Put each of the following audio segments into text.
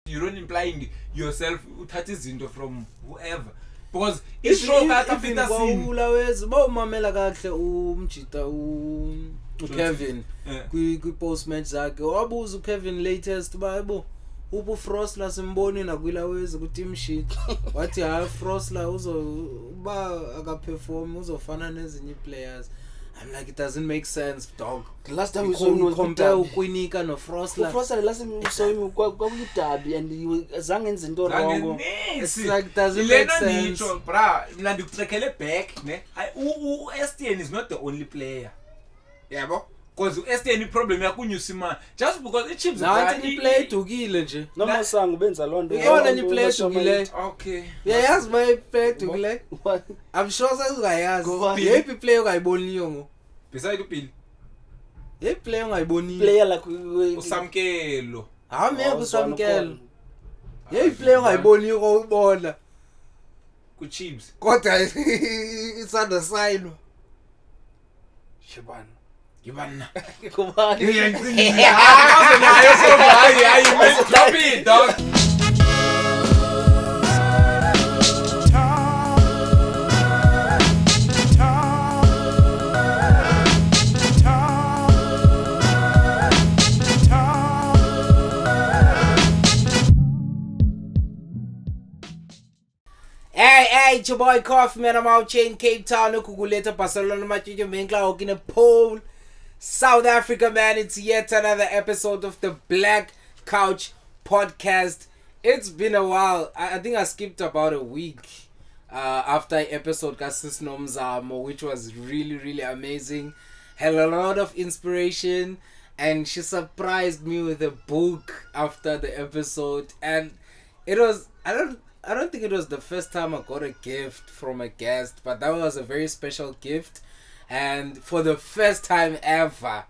you're not implying yourself uthatha izinto from whoever because isho kaFita scene ulawezi bawumamela kahle umjita uKevin kwi post match zakhe wabuza uKevin latest bayebo ubu Frostler simboni na kwilawezi ku team sheet wathi ha Frostler uzoba akaperform uzofana nezinye players. I'm like, it doesn't make sense, dog. The last time we saw him was compare uKwinika no Frostler. Frostler last time we saw him kwakuyidabi and he was zangenza into wrong. It's like doesn't make sense. Bra, mina ndikutlekele back ne. uSTN is not the only player. Yabo? Because uSTN problem yakho unyusima just because iChiefs nathi play dukile nje. Noma sangu benza lonto. Yona ni play dukile. Okay. Yazi my play dukile. I'm sure sakuyazi. Yephi player ongayiboniyo ngo? Beside uPhili. Yephi player ongayiboniyo? Player like uSamkelo. Mina kuSamkelo. Yephi player ongayiboniyo ko ubona? kuChiefs. Kodwa isanda sign. Shibana. Yibana. Kubani. Hayi, drop it, dog. Hey, it's your boy Coffee, man. I'm out here in Cape Town. Ukukuleta Barcelona matchup Menkla in a pole. South Africa, man. It's yet another episode of the Black Couch Podcast. It's been a while. I think I skipped about a week after episode Kasis Nomzamo, which was really amazing. Had a lot of inspiration, and she surprised me with a book after the episode. And it was I don't think it was the first time I got a gift from a guest, but that was a very special gift. And for the first time ever,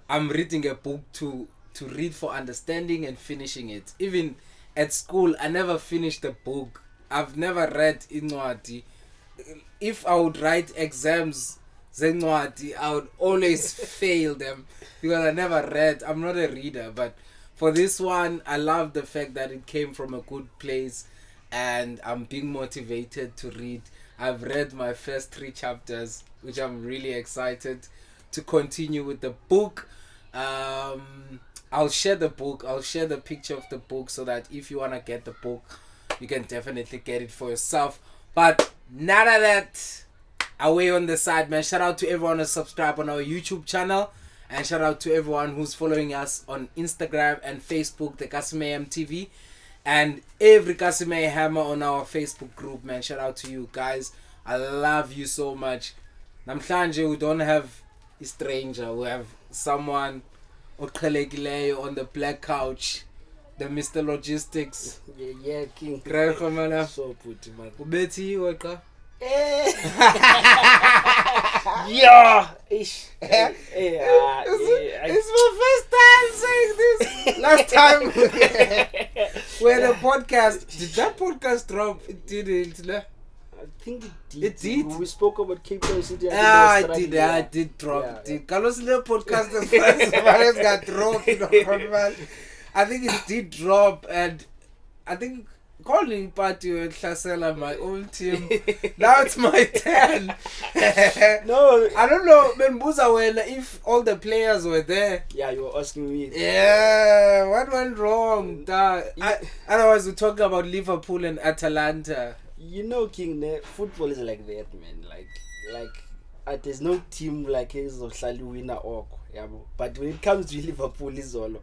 I'm reading a book to read for understanding and finishing it. Even at school, I never finished a book. I've never read Incwadi. If I would write exams, Incwadi, I would always fail them because I never read. I'm not a reader, but for this one, I love the fact that it came from a good place and I'm being motivated to read. I've read my first 3 chapters, which I'm really excited to continue with the book. I'll share the book. I'll share the picture of the book so that if you want to get the book, you can definitely get it for yourself. But none of that away on the side, man. Shout out to everyone who subscribed on our YouTube channel. And shout out to everyone who's following us on Instagram and Facebook, the Kasime MTV. And every Kasime Hammer on our Facebook group, man. Shout out to you guys. I love you so much. Namhlanje, we don't have a stranger. We have someone oqhelekileyo on the black couch. The Mr. Logistics. Yeah, King. Great, man. So put man. Ubethi weqa. Yeah, ish. It's my first time saying this. Last time we had a podcast. Did that podcast drop? It didn't. I think it did. It did. We spoke about Cape Town City. It did drop. Yeah. It did. Carlos little podcast the first got dropped. I think it did drop, and I think calling party with Hlasela, my old team. Now it's my turn. No, I don't know, Mbuza, if all the players were there. Yeah, you were asking me. Yeah, what went wrong? Otherwise, we're talking about Liverpool and Atalanta. You know, King, football is like that, man. Like there's no team like his or Shali winner or yeah. But when it comes to Liverpool, is all.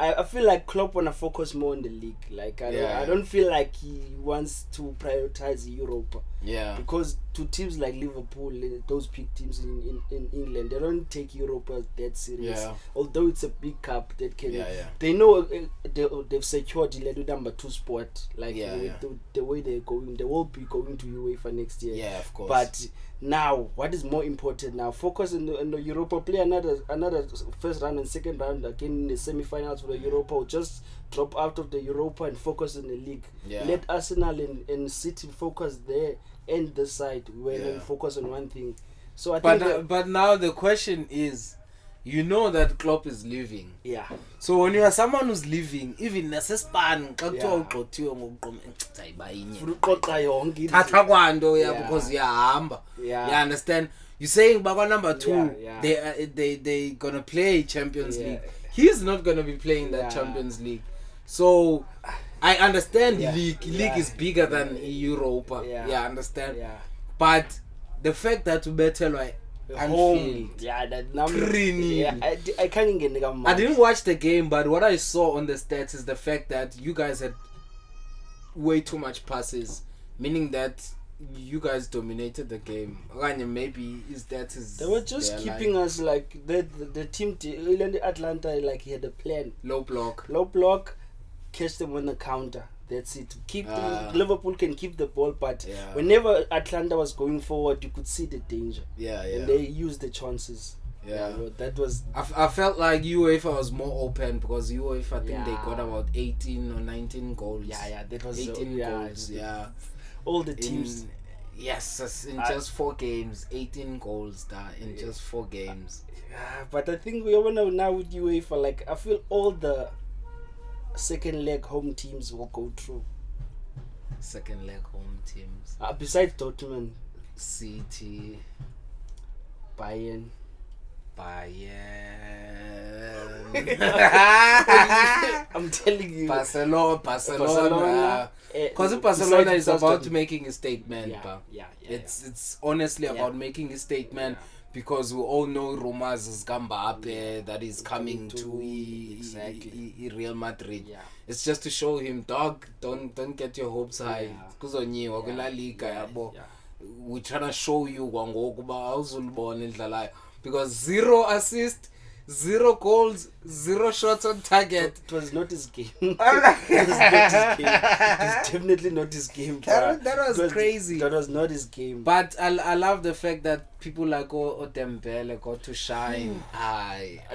I feel like Klopp wanna focus more on the league. Like I don't feel like he wants to prioritize Europe. Yeah. Because to teams like Liverpool, those big teams in England, they don't take Europe as that serious. Yeah. Although it's a big cup that can. Yeah. They know they've secured the number 2 spot. Like the way they're going, they will be going to UEFA next year. Yeah, of course. But now, what is more important now? Focus on the Europa. Play another first round and second round again in the semi-finals for the Europa. Or just drop out of the Europa and focus on the league. Yeah. Let Arsenal and City focus there and the side when they focus on one thing. So I think. But now the question is, you know that Klopp is leaving. Yeah. So when you are someone who's leaving, even nasespan xa kuthiwa Yeah. ugxothiwe ngokuqoma hayiba inye. Uqoqa yonke into. Thatha kwanto Yeah. because uyahamba. Yeah. You understand? You're saying Baba number 2, Yeah, yeah. they gonna play Champions Yeah. League. He's not gonna be playing that Yeah. Champions League. So I understand Yeah. league Yeah. is bigger than Europa. Yeah. Yeah, I understand. Yeah. But the fact that Ubethelwa Home. Anfield. Yeah, that number. 3-0. Yeah, I can't even get I didn't watch the game, but what I saw on the stats is the fact that you guys had way too much passes, meaning that you guys dominated the game. Okanye maybe is that is They were just their keeping line. us like the team. Atlanta like he had a plan. Low block. Low block, catch them on the counter. That's it. Liverpool can keep the ball, but Yeah. whenever Atlanta was going forward, you could see the danger, Yeah, and they used the chances. Yeah. Bro, that was I felt like UEFA was more open because UEFA, I think they Yeah. got about 18 or 19 goals. that was 18 goals. Yeah. all the teams. In I- just 4 games, 18 goals there in just 4 games. Yeah, but I think we want to now with UEFA. Like I feel all the second leg home teams will go through. Second leg home teams. Besides Dortmund, City, Bayern. I'm telling you, Barcelona. Barcelona, Because besides Barcelona is about Dortmund. making a statement. Yeah, But yeah. it's honestly Yeah. about making a statement. Yeah. Because we all know rumors is Mbappe that is coming Coming to- exactly. Real Madrid. Yeah. It's just to show him, dog, don't get your hopes high. Yeah. Kuzonyiwa kula liga Yeah, yabo. yeah. We're trying to show you kwangoku ba awuzulibona idlalayo because 0 assist, 0 goals, 0 shots on target. It was not his game. It was not his game. It was definitely not his game. That bruh. was It was- crazy. That was not his game. But I love the fact that people like Dembele got to shine.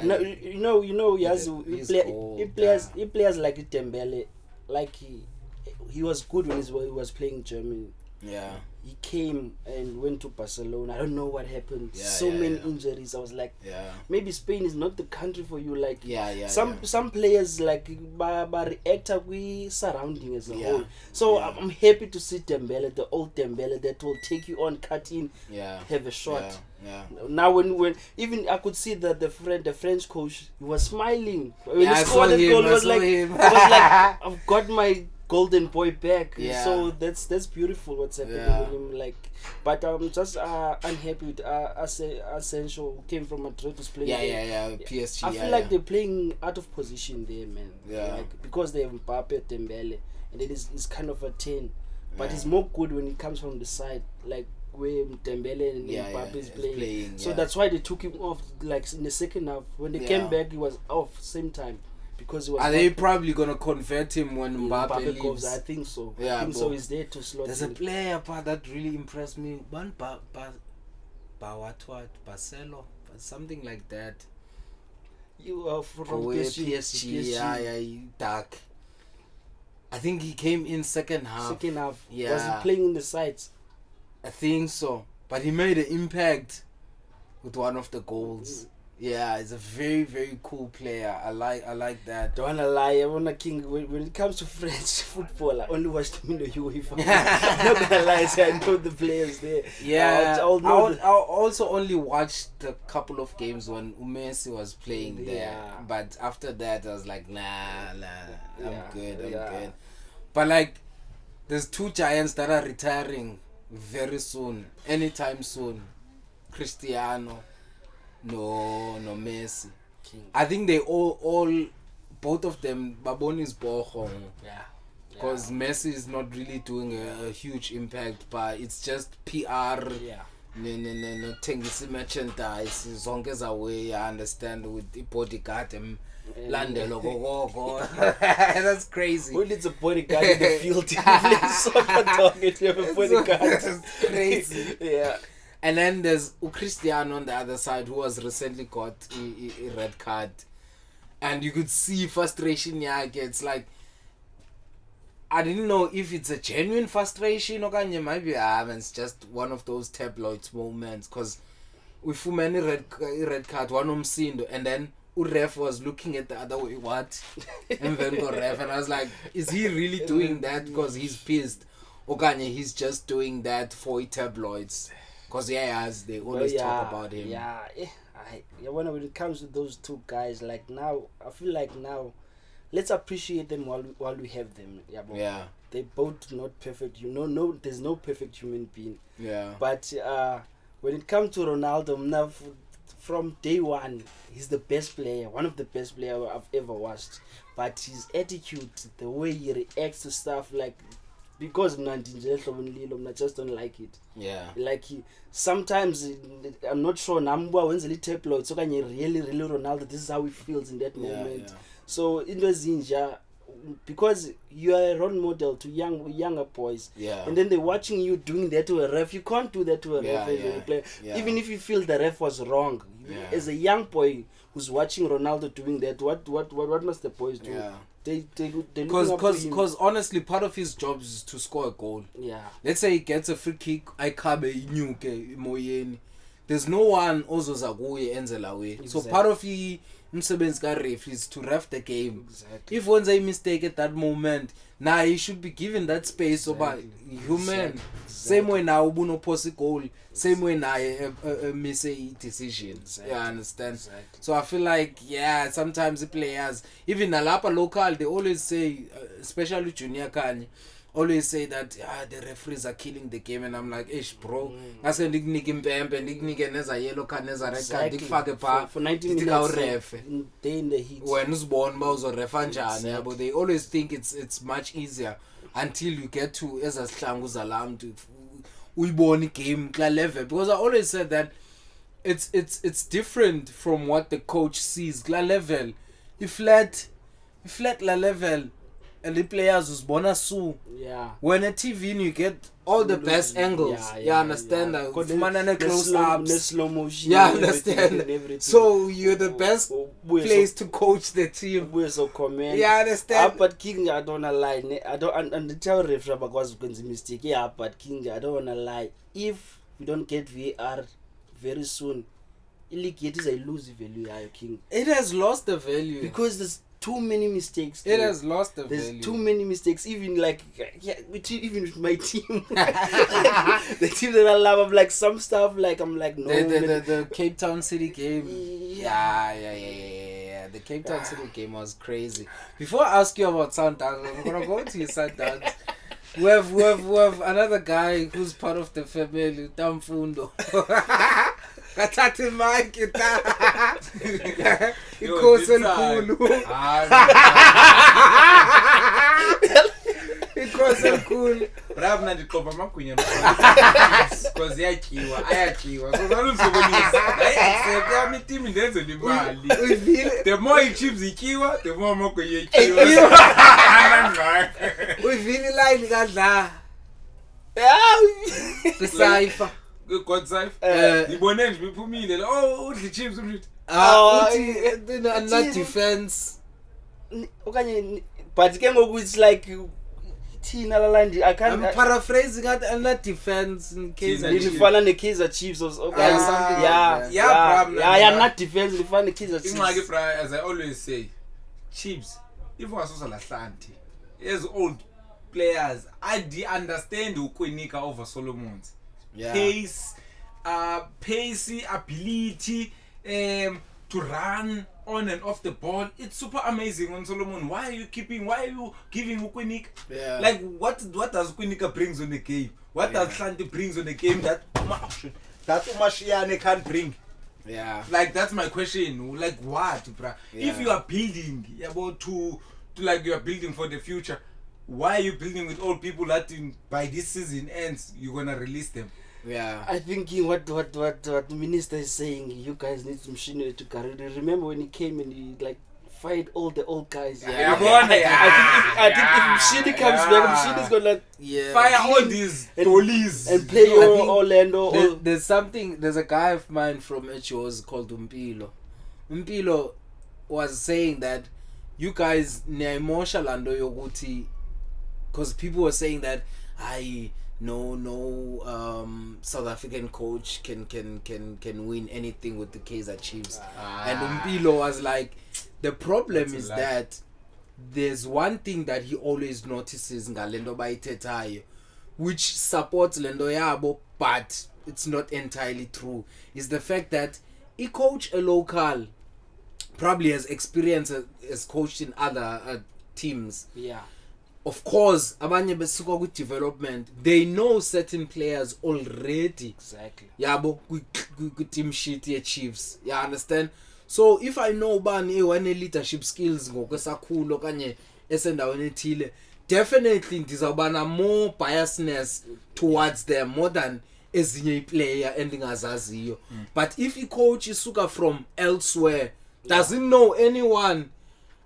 No, you know, he has He's he cold, players like Dembele, like he was good when he was playing Germany. Yeah. He came and went to Barcelona. I don't know what happened. Yeah, So yeah, many yeah. injuries. I was like, Yeah. maybe Spain is not the country for you. Like Yeah. some players like react with surrounding as a Yeah. whole. So Yeah. I'm happy to see Dembele, the old Dembele that will take you on, cut in, Yeah. have a shot. Yeah. Now when even I could see that the French coach, he was smiling when Yeah, he I scored saw that him, goal. He I was saw like, him. I was like, I've got my golden boy back. Yeah. So that's beautiful what's happening Yeah. with him. Like, but I'm just unhappy with Asensio, who came from Madrid, was playing. there. Yeah. PSG. I feel like they're playing out of position there, man. Yeah. Like, because they have Mbappe, Dembele, and it is kind of a 10. But Yeah. it's more good when it comes from the side, like where Dembele and Mbappe is it's playing. So yeah. that's why they took him off, like in the second half. When they Yeah. came back, he was off same time because he was. Are they probably gonna convert him when Mbappe Mbappe goes? leaves? I think so. Yeah, I think so. but He's there to slot. There's a in. player part that really impressed me. One Barcelo, something like that. You are from PSG, PSG. yeah, dark. I think he came in second half. Second half. Was Yeah. he playing in the sides? I think so. But he made an impact with one of the goals. Yeah, he's a very, very cool player. I like that. Don't wanna lie, I wanna king when it comes to French football, I only watch them in the UEFA. I'm not gonna lie, say I know the players there. Yeah, I'll know the- I also only watched a couple of games when Messi was playing there. Yeah. But after that, I was like, nah, I'm Yeah, good. yeah. But like, there's 2 giants that are retiring very soon, anytime soon. Cristiano, no Messi. King. I think they all both of them, Baboni's Bochum. Yeah. Because Messi is not really doing a huge impact, but it's just PR. Yeah. No thengisa merchandise zonke zaway. I understand with the bodyguard landelo gogo. That's crazy. Who needs a bodyguard in the field? You play soccer, dog, and you have a bodyguard. That's crazy. Yeah. And then there's Cristiano on the other side who has recently got a red card. And you could see frustration. Yeah, it's like, I didn't know if it's a genuine frustration or maybe it's just one of those tabloids moments. Because we fumane red card one umsindo, and then ref was looking at the other way, what? And then go ref, and I was like, is he really doing that because he's pissed? Okanye he's just doing that for tabloids, because they always talk about him. When it comes to those two guys, like now I feel like now let's appreciate them while we have them. They both not perfect, no, there's no perfect human being. But when it comes to Ronaldo, now from day one he's the best player, one of the best players I've ever watched. But his attitude, the way he reacts to stuff, like, because I just don't like it. Like sometimes I'm not sure Nambwa when's the tabloid, so can you really Ronaldo, this is how he feels in that moment. So in the Zinja, because you are a role model to younger boys, and then they're watching you doing that to a ref. You can't do that to a ref as a player. Even if you feel the ref was wrong, as a young boy who's watching Ronaldo doing that, what must the boys do? Because honestly, part of his job is to score a goal. Let's say he gets a free kick, I kabe inyuke moyeni. There's no one ozoza kuye enzela we. So part of the umsebenzi ka ref is to ref the game. If one's a mistake at that moment, he should be given that space. But human, same way now ubuno post goal, same way now miss a decision. You understand? So I feel like sometimes the players, even Nalapa local, they always say, especially Junior Kanye, always say that the referees are killing the game, and I'm like, bro, that's a nick neza yellow card, neza red card, for 90 minutes day in the heat. When who's born but they always think it's much easier until you get to as a slangu's alarm to we born game level, because I always said that it's different from what the coach sees. Level, if flat la level. And the players was born as so. When a TV you get all the best angles. You understand that? Close ups, slow motion. You understand? So you're the best place to coach the team. We're so command. You understand? But King, I don't wanna lie. I don't and tell ref because it's a mistake. But King, I don't wanna lie. If we don't get VAR very soon, it is a lose value, King. It has lost the value because there's too many mistakes. It has lost the There's value. too many mistakes. Even like even with my team, the team that I love, I'm like some stuff. Like I'm like no. The Cape Town City game. The Cape Town City game was crazy. Before I ask you about Sundowns, I'm gonna go to your Sundowns. We have another guy who's part of the family, Tamfundo. Kathatha mic Inkosi elikhulu. Inkosi elikhulu. Bravo nandiqopha amagwinya because ayakiwa. So naluzobonisa. Accept yami team ndenze imali. The more chips ikiwa, the more amagwinya ikiwa. Uyivile line kadla. Kusayfa. God save. Ibone nje biphumile. Udli chips umshit. Not defense. Okanye but ke ngoku it's like thina la line I can't. I'm paraphrasing at not defense in case Nifana neKaizer Chiefs or something. Not defense nifana neKaizer Chiefs. Ingxaki bra, as I always say, Chiefs if ungasosa lahlanti as old players I understand ukwinika over Solomons. Pace, pacey ability, to run on and off the ball. It's super amazing on Solomon. Why are you giving Ukwinika? Like what does Ukwinika brings on the game? What does Shanti brings on the game that Umashiane can't bring? Like that's my question. Like what, bruh? If you are building to like you are building for the future, why are you building with old people that by this season ends you're gonna release them? I think what the minister is saying, you guys need some machinery to carry. Remember when he came and he like fired all the old guys? I think if Mshini comes back, Mshini's gonna fire all these police and play Orlando. There's a guy of mine from HOs called Umpilo. Umpilo was saying that you guys ne emotional ando yokuthi, because people were saying that no South African coach can win anything with the Kaizer Chiefs. And Mpilo was like, the problem is that there's one thing that he always notices ngalendo bayithethayo, which supports lendo yabo, but it's not entirely true, is the fact that he coach a local probably has experience as coached in other teams. Yeah. Of course, abanye besuka ku development, they know certain players already. Exactly. Yabo ku team sheet ye Chiefs. You understand? So if I know bani one leadership skills ngokwesakhulu okanye esendaweni ethile, definitely ndizawubana more biasness towards them more than ezinye player endingazaziyo. But if a coach isuka from elsewhere, doesn't know anyone,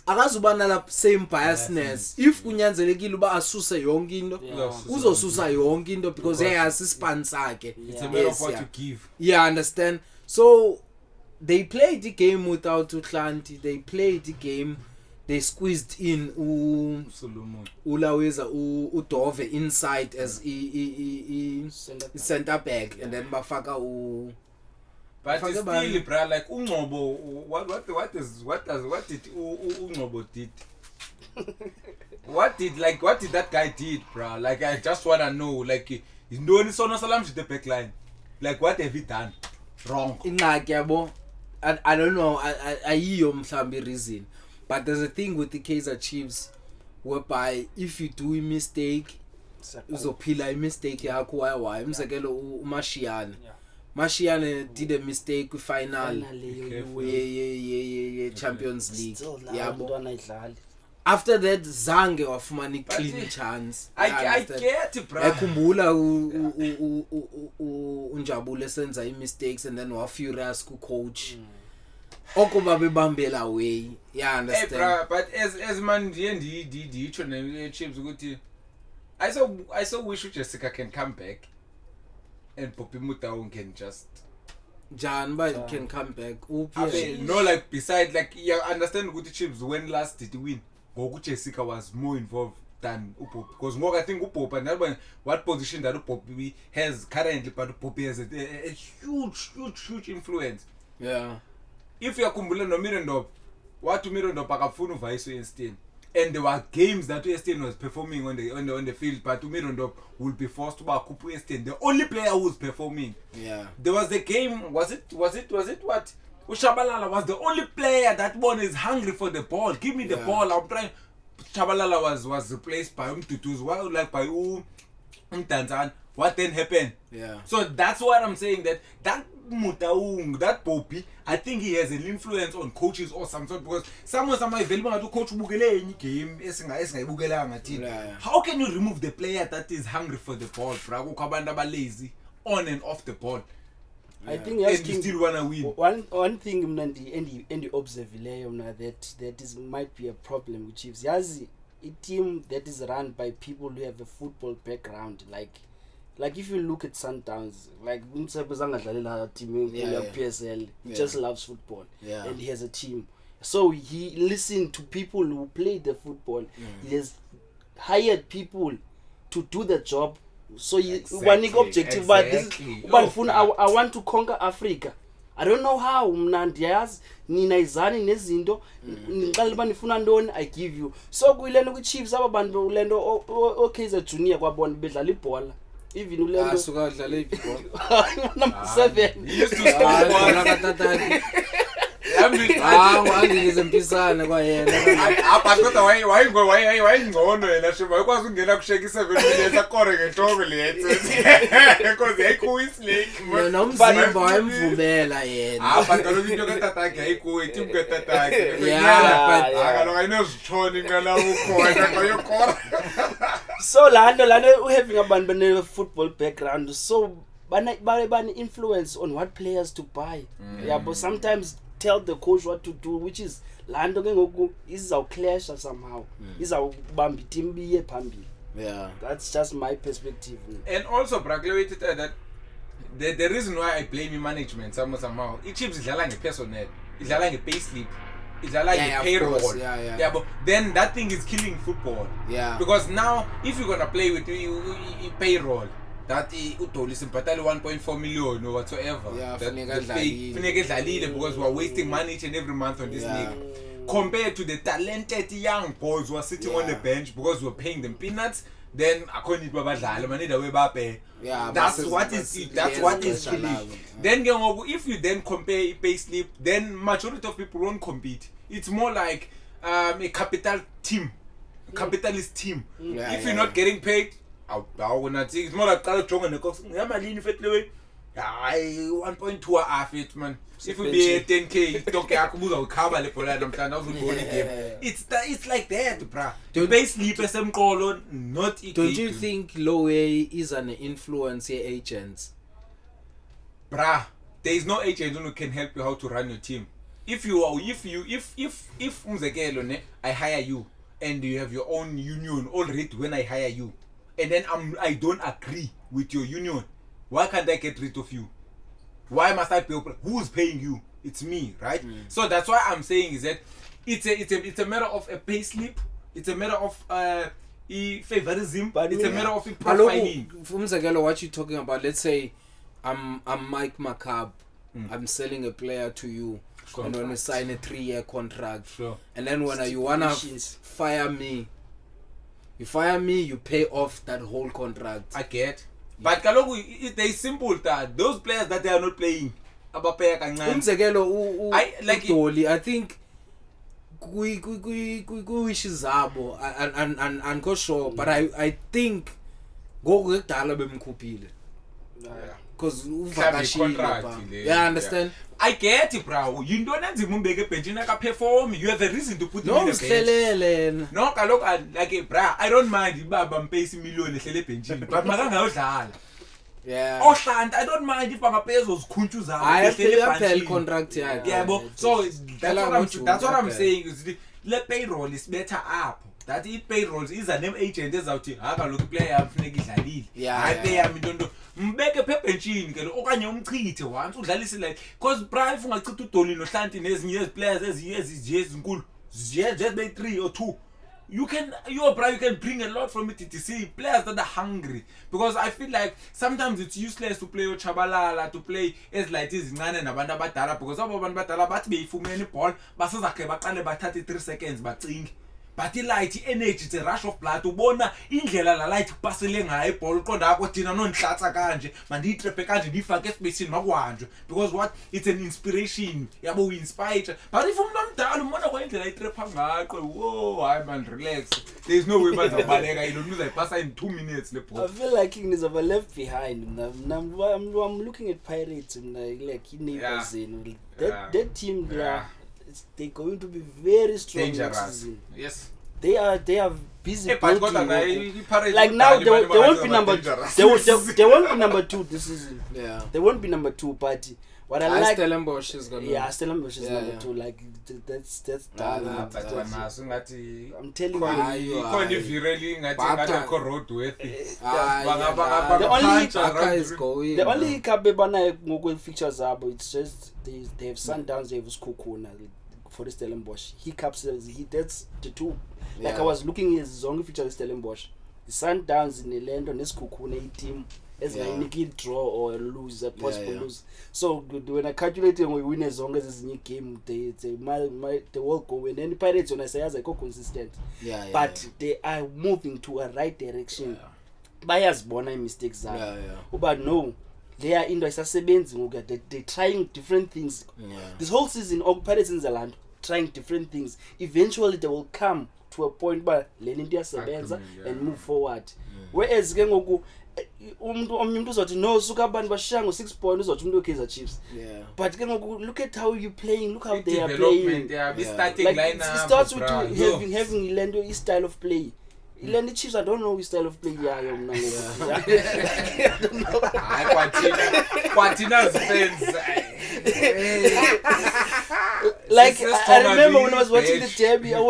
akazubana la same biasness. If kunyanzelekile uba asuse yonke into, uzosusa yonke into because he has ispan sakhe. It's a matter of what you give. Yeah, understand? So they played the game without Utlanti. They played the game. They squeezed in Ulaweza Udove inside as center back, and then bafaka But it's still, bro, like Ungobo, what did Ungobo did? What did that guy did, bro? Like, I just wanna know, like, he's doing so no salam to the back line. Like, what have he done wrong? I don't know. I hear mhlambi reason, but there's a thing with the Kaizer Chiefs whereby if you do a mistake, uzophila mistake yakho why umzekelo uMashiane. Mashiane did a mistake with final Champions League. Yabo. After that, Zange wafumani clean chance. I get it, bro. Ekhumbula unjabule senza mistakes and then wa furious ku coach. Okuba bebambela away. Yeah, understand. Hey, bro, but as man the Chiefs ukuthi I so wish Jessica can come back. And Poppy Mutaung can just can come back. No, like beside, like you understand good Chiefs when last did he win? Goku Jessica was more involved than Upo because more I think Upo and that one what position that Upo has currently, but Upo has a huge influence. Yeah. If you are Kumbula no Mirandop, what to Mirandop Akafunu Vice Einstein. And there were games that Western was performing on the field, but Umirondop will be forced to back up Western, the only player who was performing. Yeah. There was the game, was it what? Shabalala was the only player that one is hungry for the ball. Give me the ball. I'm trying. Shabalala was replaced by Tutuz, well, like by Tanzan. What then happened? Yeah. So that's what I'm saying, that Mutaung, that Poppy, I think he has an influence on coaches or some sort because someone to coach Bugele in game. How can you remove the player that is hungry for the ball? Lazy on and off the ball. I think and you still wanna win. One thing and observe that might be a problem with Chiefs. Yazi a team that is run by people who have a football background, like if you look at Sundowns, like team PSL, he just loves football, and he has a team. So he listened to people who play the football. He has hired people to do the job. So one objective, but this I want to conquer Africa. I don't know how. Mnandiyaz nina izani nezinto ngiqala banifuna ndoni I give you. So kuyilena ku Chiefs ababantu ulento Kaizer Junior kwabona bedlala ibhola. Even ulento asuka dlala ibhola. Number 7. He used to stop Bona katatati. Angike mpisana kwa yena. Kodwa why ngcono yena shiba ukwazi ungena kushekisa 7 minutes akore ngenhloko lethe because yayikuwis league nomzimba wayemvumela yena. But kaloku into katatake ayikuwo itim katatake. Akaloku ayinozitshona ingala ukhona koyokora. So lana having abantu bane football background, so bani influence on what players to buy. Yeah, but sometimes tell the coach what to do, which is lando ke ngoku izawuclash somehow. Izawubamba team biye phambili. Yeah, that's just my perspective. And also bragged that the reason why I blame management somehow, Chiefs idlala ngepersonnel, idlala ngepayslip. It's like Yeah, a of payroll. course. Yeah. But then that thing is killing football. Yeah. Because now, if you're gonna play with payroll, that utoli simpatali 1.4 million or whatsoever. Yeah, that funeka funeka edlalile because we are wasting money each and every month on this Yeah. league. Compared to the talented young boys who are sitting on the bench because we're paying them peanuts, then I can't need babadlala, man, either way bape. Yeah, That's but what it's- is that's yes, what is that's killing. allowed. Then if you then compare pay slip, then majority of people won't compete. It's more like a capital team, a capitalist team. Yeah, If you're not getting paid, it's more like I 1.2 half it, man. If we be at 10k, it's like that, bruh. Pay slip colon, not Don't you think Lowe is an influence agents? Bruh, there is no agent who can help you how to run your team. If umzekelo ne, I hire you and you have your own union already when I hire you, and then I don't agree with your union, why can't I get rid of you? Why must I pay? Who's paying you? It's me, right? So that's why I'm saying is that it's a matter of a pay slip. It's a matter of favorism. But it's a yeah. matter of profiling. From what you're talking about, let's say I'm Mike Macab. I'm selling a player to you. Sure. And when we sign a 3-year contract. Sure. And then when you wanna Stipulations. fire me, you pay off that whole contract. I get. But kaloku they simple that those players that they are not playing abapaya kancane. Umzekelo like Dolly, I think kwi-wishes zabo and go sure, but I think ngoku ekudala bemkhuphile because uvakashile contract lapha. le. Yeah, understand? I get it, bro. You don't need to umbeke benchini aka perform. You have a reason to put him No in the bench. usihlelele. No kaloku like bro, I don't mind ibaba mpayisa million ehlele benchini, but makangayodlala. Yeah. Ohlanti, I don't mind if bangaphezulu zikhuntshu zabo Ayaphela contract yakhe. Yeah, but so that's what I'm Okay. saying is the payroll is better up. That payroll is a name agent ezawuthi kaloku player yami funeka idlalile. Yeah, Hayi yeah. player yami into mbeke phe benchini ke lo okanye umchithe once udlalise like cause bright ungachitha uDoli noHlanti nezinye players ezinkulu just by 3 or 2. You can bring a lot from it to see players that are hungry, because I feel like sometimes it's useless to play Chabalala, to play as like this Nane nabantu abadala, because abantu abadala bathi beyifumene iball basezakhe baqale bathathe 3 seconds bacinge. But light energy, it's a rush of blood. Ubona indlela la light pasele ngayo iball qonda akho thina nonhlatsa kanje mandiyitrepe kanje ndifake espacing makwanjwe, because what, it's an inspiration yabo, we inspire. But if umuntu omdala umona kwa indlela itrepa ngaqo, whoa, hayi man, relax, there is no way bazabaleka yilo uzayipasa in 2 minutes le I ball. feel like Kings are left behind. I'm looking at Pirates and like neighbors. Yeah. That team, Yeah. they're going to be very strong next Dangerous. season. Yes. They are busy Hey, but building. like Now they won't be number. They won't be number 2 this season. Yeah. They won't be number 2. But what I I like, Stellenbosch is gonna. yeah, Stellenbosch is Yeah, number yeah. 2. Like that's Nah, done. nah, That's- but naso ngathi I'm telling Why you. you ikhona ivireli ngathi akho road worth. The only- Aka is going. The only hiccup ebanayo ngokwe fixtures zabo, it's just they have Sundowns, they have Skokuna for the Stellenbosch. Hiccups, that's the 2. Like Yeah. I was looking at zonke features Stellenbosch. The Sundowns in Orlando neSkokuna team as Yeah. a draw or lose, a possible yeah. lose. So when I calculate when we win as long as it's a game, they will go win. And the Pirates when I say as I go consistent. Yeah, yeah. But they are moving to a right direction. Bayazibona mistakes zabo. Yeah, yeah. But no, they are into isasebenzi ngoku, they're trying different things. Yeah. This whole season Pirates in the land trying different things. Eventually they will come to a point where le nto iyasebenza Agree, and move forward. Whereas ke ngoku umuntu uzothi no suka abantu bashaya ngo6 points uzothi umuntu Kaizer Chiefs. Yeah. But ke ngoku look at how you playing, look how they are Development, playing. yeah, Yeah. starting Like lineup. it starts with bruh. having Ilendo his style of play. Ilendo Chiefs, I don't know his style of play. Yeah, I don't know. Hayi kwathina fans. Like Sisters I Tonga remember when I being was watching the bitch. derby, I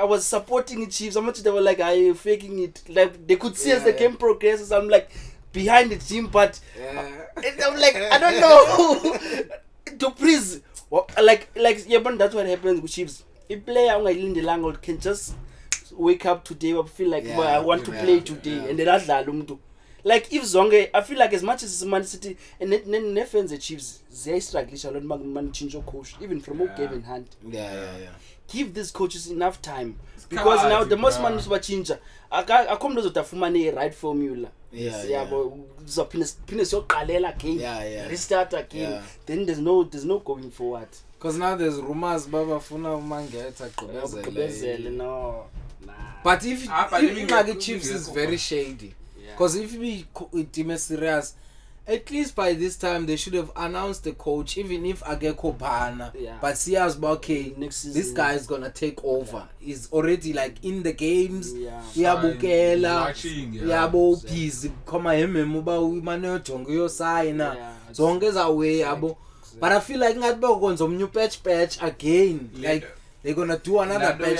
was supporting the Chiefs. How much they were like, I faking it. Like they could see as the Yeah. game progresses. I'm like behind the team, but Yeah. and I'm like, I don't know. To please, like yeah, but that's what happens with Chiefs. A player can just wake up today or feel like well, I want to play today and then adlala. Like if Zonge, I feel like as much as Man City and then fans the Chiefs, they struggle a lot man change your coach even from Kevin Hunt. Give these coaches enough time because now the most man is change. I come to the right formula. But finish your again. Restart again. Then there's no going forward. Because now there's rumors Baba Funa Mangeta no. But if the Chiefs is very shady. Because if we team serious, at least by this time they should have announced the coach, even if Ageko Bana. But see us, okay, next season, this guy is gonna take over. He's already like in the games. Yabukela, yabo peace. Come on, muba we manager your sign. Zonges away, abo. But I feel like not going some new patch again. Like they're gonna do another patch.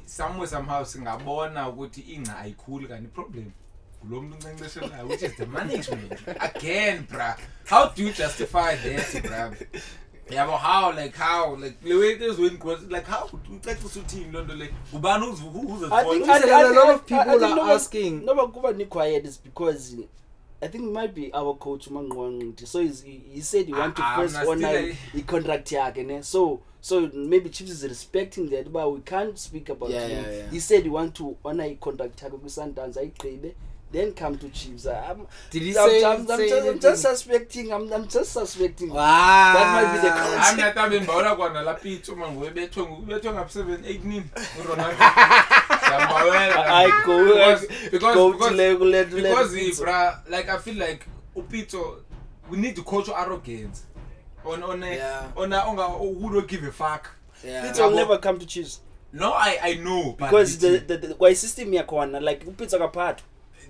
Somehow singabona ukuthi inga ayikhulu kanti problem lo muntu ncenceshelayo which is the management again bruh. How do you justify that bruh? Yeah, but how the way this win like how to take the team London like ubani who's a lot of people are asking no but kuba ni quiet is because I think it might be our coach Mangwang. So he said he want to first honor the contract yakene. So maybe Chiefs is respecting that, but we can't speak about him. He said he want to honor a contract with Sundowns. Then come to Chiefs. Did he say? I'm just suspecting. I'm just suspecting. Wow. That might be the coach. I'm not having Bora Gwana Lapito man. We're talking up 7-8 I go because like I feel like Upito, we need to coach arrogance. On who don't give a fuck. It will never come to Chiefs. No, I know because the why system yakwana like Upito apart.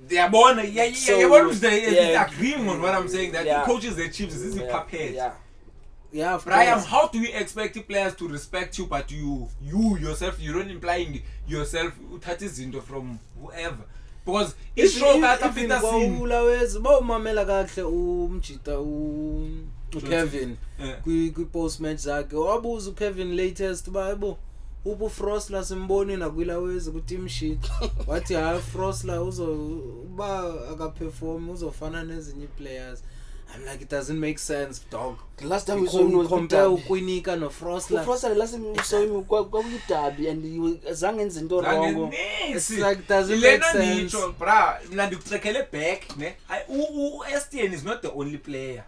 They are born they agreeing on what I'm saying that the coaches the Chiefs this is puppet. Yeah, Brian, how do you expect the players to respect you but you yourself you don't implying yourself into from whoever? Because it's wrong that after Kevin kwi post match zakhe wabuza uKevin latest bayebo ubu Frostler simboni nakwilawezi ku team sheet wathi ha Frostler uzoba akaperform uzofana nezinye players. I'm like, it doesn't make sense, dog. The last time we saw him was compare uKwinika no Frostler. Frostler last time we saw him kwakuyidabi and he was zangenza into wrong. It's like doesn't make sense. Bra, mina ndikutlekele back ne. Estienne is not the only player.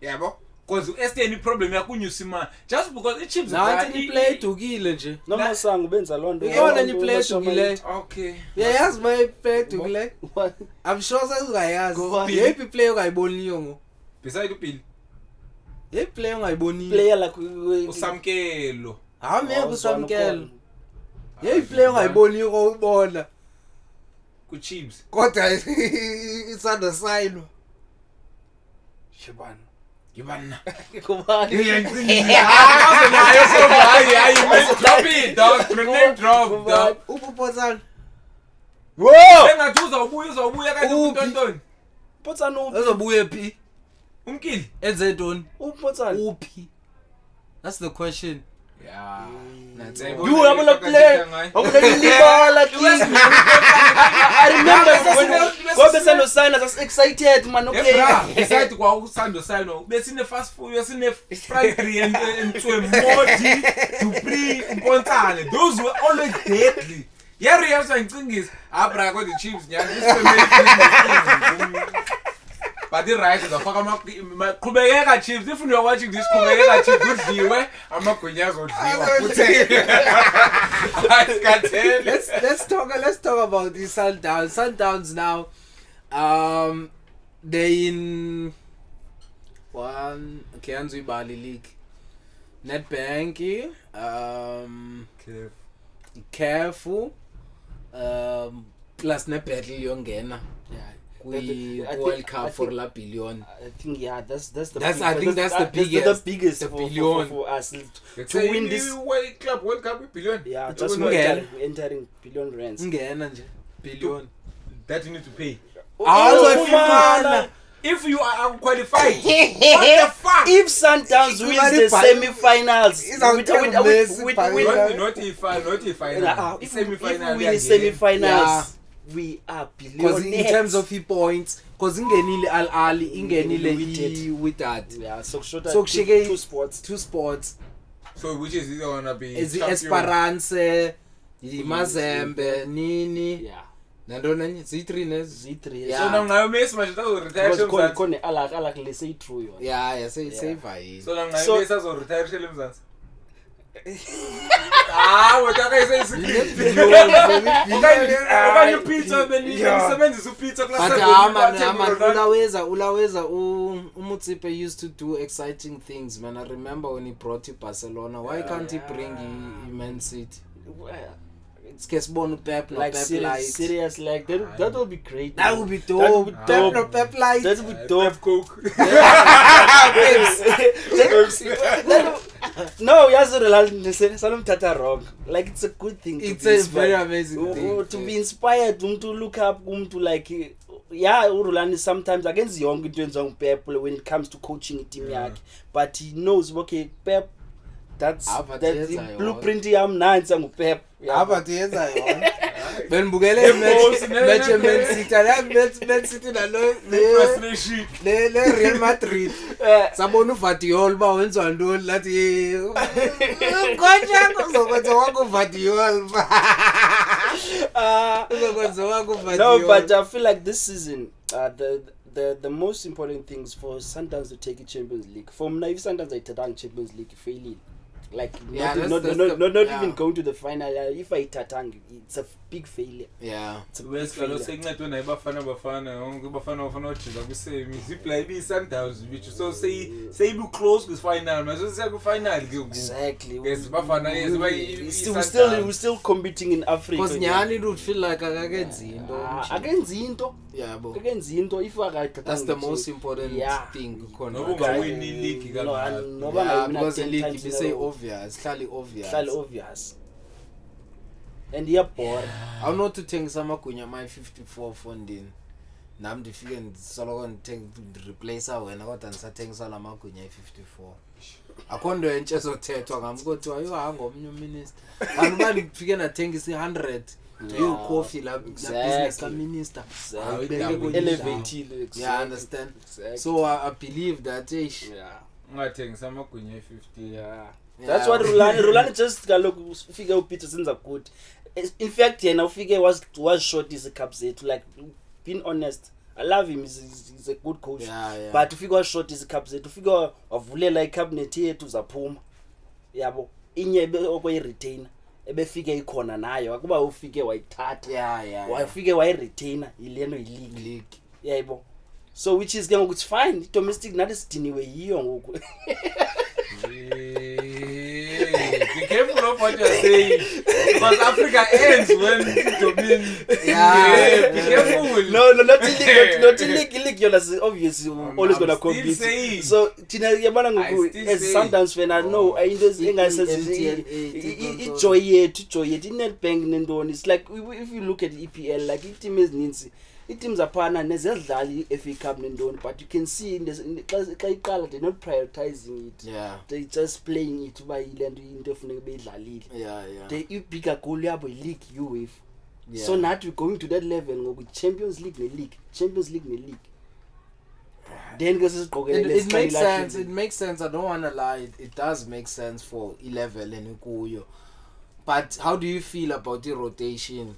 Yabo? Because Estienne problem yakunyusima just because it chips nathi play dukile nje. Noma sangu benza lonto. Yona ni play dukile. Okay. Yes, my play dukile. I'm sure sakuyazi. Yephi player ongayiboniyo ngo? Beside uPhili. Yephi player ongayiboniyo? Player like uSamkelo. Mina kuSamkelo. Yephi player ongayiboniyo ko ubona? Ku Chiefs. Kodwa isanda sign. Shibana. Gibana. Kubani. Drop it, dog. Name drop, dog. Upotsana. Whoa! Engathuza ubuya kanti uNtontoni. Potsana uphi? Uzobuye phi? Umkili. Enze ntoni? Upotsana. Uphi? That's the question. Yeah. You have a play. I remember when sign I was excited man okay. Excited kwa usando sign besine fast food besine fried green and Modi Dupree Mpontane those were always deadly. Yeah, reaction ngicing is abra got the Chiefs nyani but the right is afaka qhubekeka Chiefs if you are watching this qhubekeka Chiefs udliwe amagonyazo udliwa let's talk about the Sundowns now. They in one Kianzu Bali League Nedbank careful plus Nebetli yongena World Cup for La Billion. I think that's the biggest billion for us to win this World Cup with billion. Yeah, just entering billion rands. Ngena nje billion that you need to pay. if you are qualified, what the fuck? If Sundowns wins the semi-finals, Not if final. If Semi-final. we win the semi-finals, we are because in billionaires. terms of points, because ingenile Al Ali, ingenile with that. Yeah, so kushiyeke two sports. So which is either gonna be Is the champion? Esperance, Mazembe, Nini, Yeah, nandona Z3 Z3. Yeah. So now Messi manje retire Because Mzansi. khona alak let's say true yona. yeah say vai. So now So- Messi retire Mzansi. Wetaka okanye upizza benisebenzisa upizza But ulaweza Umutsipe used to do exciting things, man. I remember when he brought to Barcelona. Why can't he bring Man City? It's Kesbon Pep, no Like Pep serious, Light. like that would be great. That would be dope. That would be Pep, dope. no Pep Light. That would be dope. Pep Coke. No, Salom Tata wrong. Like it's a good thing. It's to be a very inspired. amazing thing. To be inspired, to look up, to like, yeah, Urulani sometimes against young into Pep when it comes to coaching a team yakhe. But he knows, okay, Pep, that's But the yes, I blueprint yam nansi Pep. Yeah, but yes, I want. Benbukele match Man City, Man City nalo le Real Madrid. Sabona uVadiol ba wenza ntoni lathi konja uzokwenza wako uVadiol ba. Uzokwenza wako uVadiol. No, but I feel like this season, the most important things for Sundowns to take a Champions League. For me, if Sundowns are taking Champions League, failing. Like Yeah, not that's even going to the final. If I tatang, it's a big failure. Yeah. It's a big Wesikalo failure. sencedwe nayibafana yonke bafana bafana ojiza kwisemi zipla ibi Sundowns bicho so say be close ku final mase siya ku final ke ngoku Exactly. yes bafana yes We're still competing in Africa. Because nyani it would feel like akakenzi into. Akenzi into. Yabo. Akenzi into if akatatang. That's the most important thing khona. Noba ungawin league kalala Yeah, because the league be say obvious, clearly obvious. obvious. And bored. I know to think Samagunya my 54 funding. Nam ndifike ndisoloko replace wena kodwa ndisathengisa lamagunya 54. Akhonto entshe ezothethwa ngami kodwa ayihanga omnye minister. Anubani ndifike nathengisa 100 you coffee la business ka minister. Elevated. Yeah, I understand. Exactly. So I believe that Yeah. ungathengisa amagunya 50 Yeah. That's what Rulani just kaloku ufike uPeter senza good. In fact yena ufike was short is cup zethu, like being honest. I love him, he's a good coach. Yeah. But ufike was short is cup zethu, ufike wavulela icabinet yethu zaphuma. Yabo inye okwe retain ebefike ikhona nayo akuba ufike wayithatha. Yeah. Wafike wayi-retainer ileno league. Yabo. So which is going it's fine. Domestic nathi sidiniwe yiyo ngoku. Be careful of what you're saying because Africa ends when Domin. Yeah. Be careful. No, not league. You're obviously always gonna still compete. saying. So tina yabona ngoku I still as say. Sundowns fan I know into engasazi MTN ijoy yethu iNedbank nendoni. It's like if you look at EPL like team ezininzi teams aphana nezidlali FA Cup nendoni, but you can see in this xa iqala they're not prioritizing it. Yeah. They just playing it uba yilento into efuneka beyidlalile. Yeah. They bigger goal yabo league UEFA. Yeah. So now we're going to that level ngoku Champions League ne-league. Then It makes sense. It makes sense. I don't want to lie. It does make sense for 11 and Ukuyo. But how do you feel about the rotation?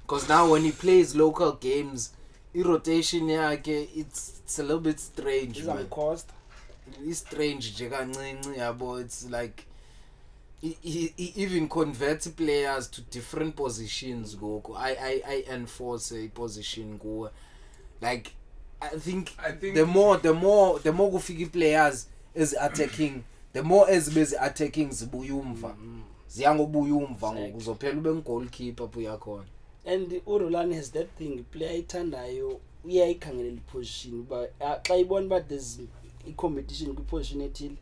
Because now when he plays local games, the rotation it's a little bit strange. Man. cost. It's strange. It's like he even converts players to different positions. I enforce a position go. Like I think the more kufiki players is attacking, the more as attacking zibuyumva. Ziyangobuyumva ngoku uzophela ube goalkeeper buya khona. And Urulani has that thing, player ithandayo uyayikhangela position but xa ibona but there's a competition ku position ethile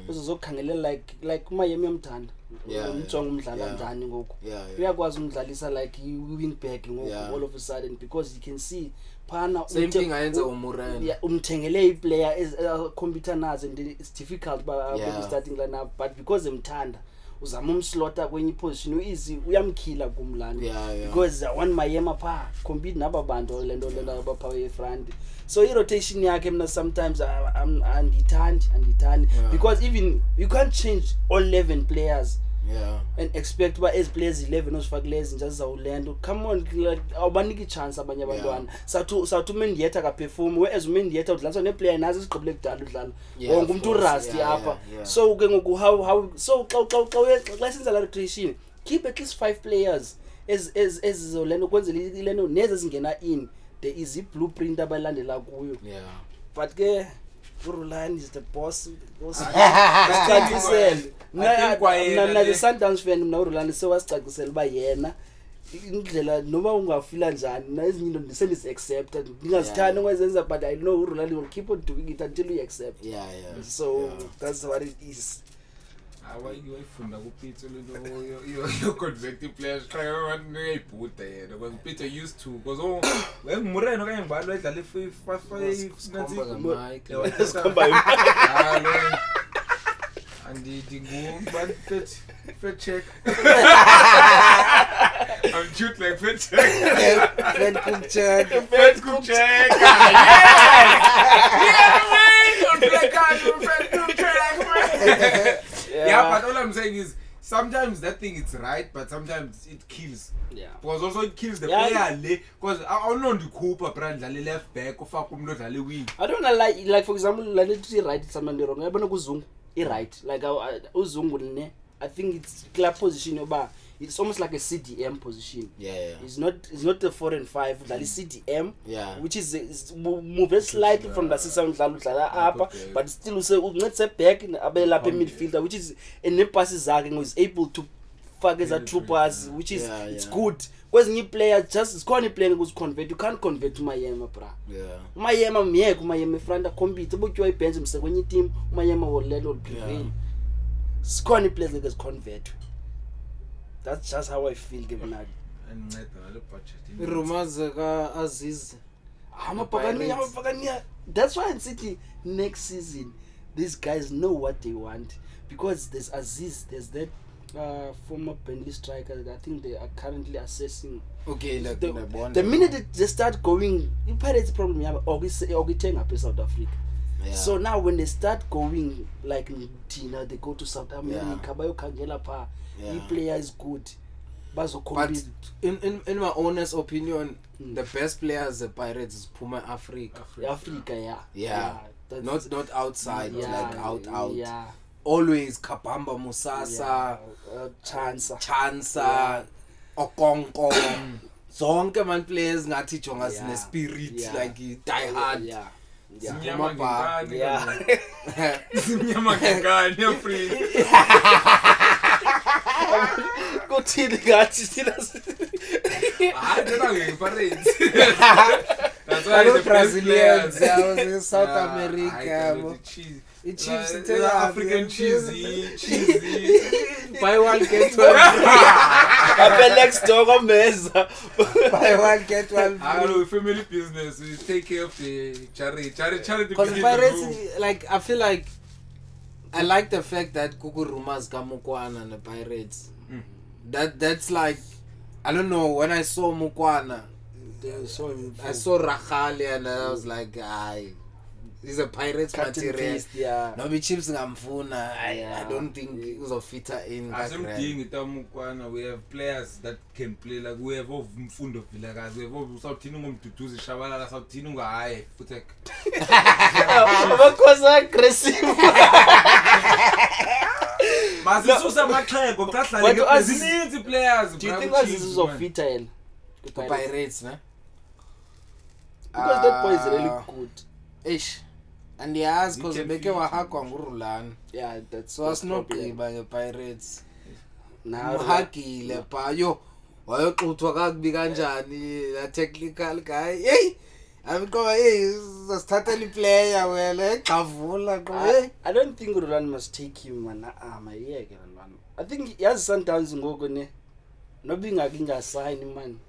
uzokhangelela like uMiami yamthanda umjonga umdlala njani ngoku uyakwazi umdlalisa like wing back ngoku all of a sudden because you can see phana same thing ayenza uMoreno umthengele iplayer computer nazo and it's difficult ba starting lineup but because emthanda uzama umslota kwenye position easy uyamkhila kumlando because one Miami pha compete naba bantu lento abapha efront so rotation yakhe mina sometimes andithandi because even you can't change all 11 players and expect ba as players 11 osifakilezi nje azawulenda come on awubaniki chance abanye abantwana sathu Mendieta ka perform whereas Mendieta udlala ne player nazo sigqibile kudala udlala wonke umuntu rusty apha so ke ngoku how so xa senza la rotation keep at least 5 players ezizolenda ukwenzela ileno neze zingena in there is a blueprint abalandela kuyo but ke Rulani is the boss. Sicacisele. Na the Sundowns fan mina uRulani sewasicacisela ba yena indlela noma ungafila njani na izinto ndisendiz accept ngingazithanda ngwenza but I know uRulani will keep on doing it until you accept. So that's what it is. Awayifunda kuPitso lento yo convective players try one ngiyibhuda yena because Pitso used to because Moreno kanye ngibalo edlala i5 and but fit check I'm cute like fit check fit cook check yeah, but all I'm saying is sometimes that thing is right, but sometimes it kills. Because also it kills the player. Because I don't know the Cooper brand left back or fuck the wing. I don't know like for example, like to right someone wrong. I don't know right. Like Uzungu I think it's clear position about. It's almost like a CDM position. It's not a 4 and 5. That is CDM. Which is move slightly from the system up, but still let's say back in a midfielder, which is in the passes was able to fuck as a troopers, which is it's good. Because new player just is calling playing who's convert. You can't convert to Miami, bra. Miami friend compete. But you are bench when your team Miami will let all prevail. Scorny players like convert. That's just how I feel given that. And rumors ka Aziz. That's why I'm saying next season these guys know what they want because there's Aziz, there's that former Burnley striker that I think they are currently assessing. Okay, the minute they start going, the Pirates problem you have Ogiteng up in South Africa. So now when they start going like Tina, they go to South America, Bayo Kangela pa. The player is good. But in my honest opinion, the best players the Pirates is Puma Africa. Not outside, like out. Always Kabamba Musasa, Chansa, Okonko. Zonke man players ngathi jonga sine spirit like die hard. Zimnyama ngani free. Kuthini ngathi thina that's why the Brazilians in South America the Chiefs African cheesy buy one get one up next door meza buy one get one family business we take care of the charity because Pirates like I feel like I like the fact that Kuku Rumas Mukwana and the Pirates. That's like I don't know when I saw Mukwana I saw Rachali and I was like he's a Pirates material. No be Chiefs ngamfuna. I don't think uzofita in that. We have players that can play like we have Mfundo Vilakazi, we have Southini Ngomduduzi Shabalala Southini Ngahaye Futek. Because aggressive. Masisusa maxhego kahlala ngezininzi players. Do you think azizofita the Pirates, ne? Because that boy is really good. Ish. And he has because beke wahakwa ngurulani. Yeah, that's so it's not by the Pirates. Now Hakile pa yo wayoxuthwa kakubi kanjani la technical guy. Hey, Abiko sithathela player wena egcavula qo. I don't think Rolando must take him man. Mayeke Rolando. I think yazi Sundowns ngoku ne nobi ngakinga sign man.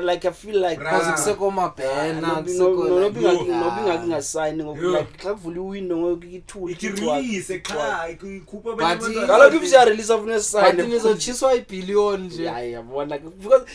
Like I feel like because kuseko mabhena nobi ngakinga sign ngoku like xa kuvula window ngoku i2 ikirelease cha ikhupha abantu kaloku if siya release of sign but nizochiswa ibillion nje yabona because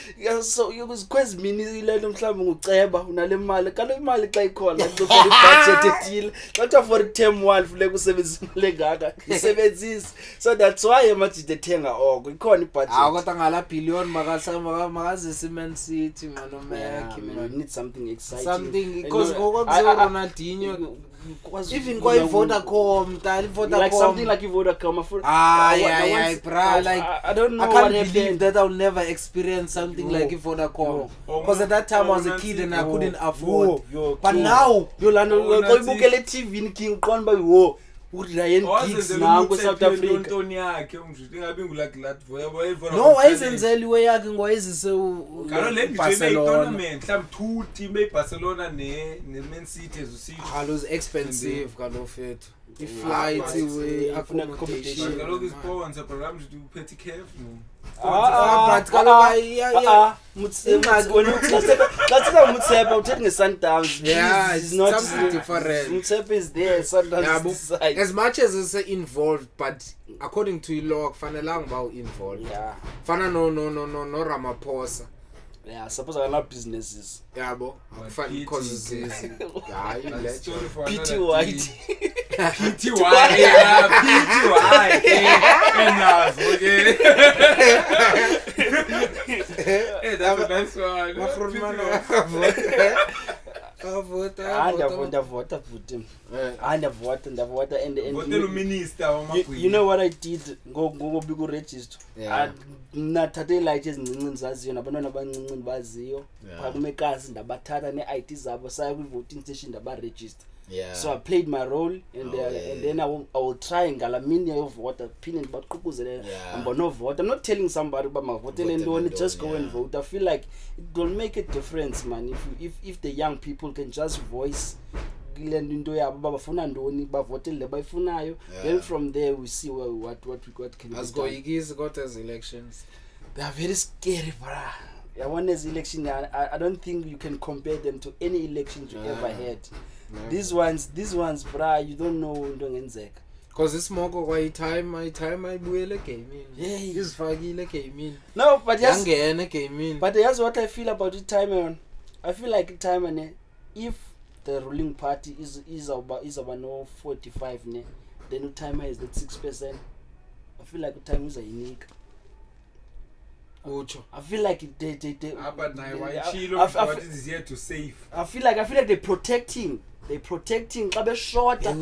so kwezi mini lento mhlawumbe nguceba unale mali kaloku imali xa ikhona kuzofika ibudget ethile xa for term 1 funeka usebenzise imali engaka isebenzise so that's why amajide ethenga oko ikhona ibudget kodwa ngala billion makazise Man City mano Mac man need something exciting something because Ronaldinho even kwa Vodacom like something like Vodacom bro like I don't know I can't believe that I'll never experience something like Vodacom because at that time I was a kid and I couldn't afford but now Yolanda uyibukele TV in King Qonba wo uRyan Giggs nango South Africa intoni yakhe umjiti ngabe ngulike latvo yabo no wayizenzeliwe yakhe ngoyizise ngalo le tournament mhlawumbe 2 team eBarcelona neMan City ezusile those expensive kalo fethu i-flight we accommodation kaloku isponsor program mjiti uphethe caref no but kaloku Mutsepa Mutsepa uthethe ngeSundowns it's not different Mutsepa is there Sundowns as much as it's involved but according to law kufanelanga ba involved fana no Ramaphosa suppose I love businesses yabo akufani causes P.T. White enough okay that's a nice one Ndavota futhi ndavota and votela minister wamagwini you know what I did ngobika uregister nathathe light ezincinci zaziyo nabantwana abancinci baziyo phakumekazi ndabathatha ne-ID zabo saya kwi-voting station ndabaregister so I played my role and then I will try ngalamini yovota phinde ndibaqhuquzele ambonovota I'm not telling somebody about mavotele ntoni just go and vote I feel like it will make a difference man if the young people can just voice lento into yabo bafuna ntoni bavotele le bayifunayo then from there we see what can be go yikizi got as elections they are very scary bra yabona as election I don't think you can compare them to any elections you ever had these ones bra you don't know into ngenzeka because isimoko kwa time ayibuyele gaming izifakile gaming no but yes yangena gaming but here's what I feel about it time I feel like time and if the ruling party is about no 45 ne then time is that 6% I feel like time is unique I feel like they but now why Chilo what is here to save I feel like they're protecting xa beshota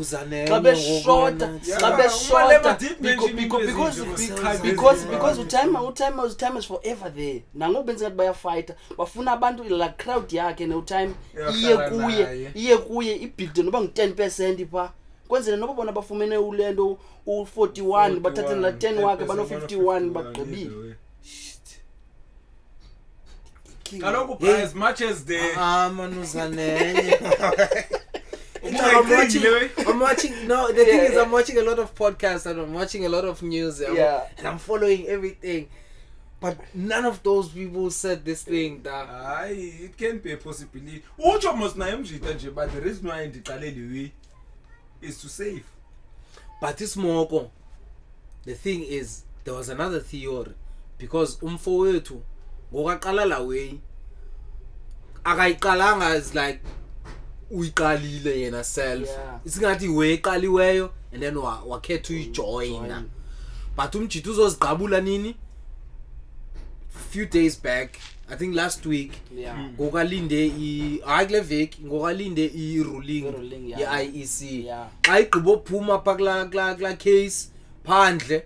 because utime is forever there nangoku benza ngathi bayafighta bafuna abantu la crowd yakhe ne time iye kuye ibhilde noba ngu10% pha kwenzela noba bona bafumene ulento u41 bathathe la 10 wakhe bano 51 bagqibile kaloku as much as the manuzanenye I'm watching no the thing is I'm watching a lot of podcasts and I'm watching a lot of news and I'm following everything but none of those people said this thing that it can be a possibility utsho mos naye mjita nje but the reason why ndiqalele way is to save but isimoko the thing is there was another theory because umfowethu ngokaqala la way akayiqalanga as like uyiqalile yena self isingathi weqaliweyo and then wakhetha uyijoina but umjito uzozigqabula nini few days back I think last week ngokalinde kule veki ngokalinde i-ruling ye-IEC ayigqiba ophuma pha kula case phandle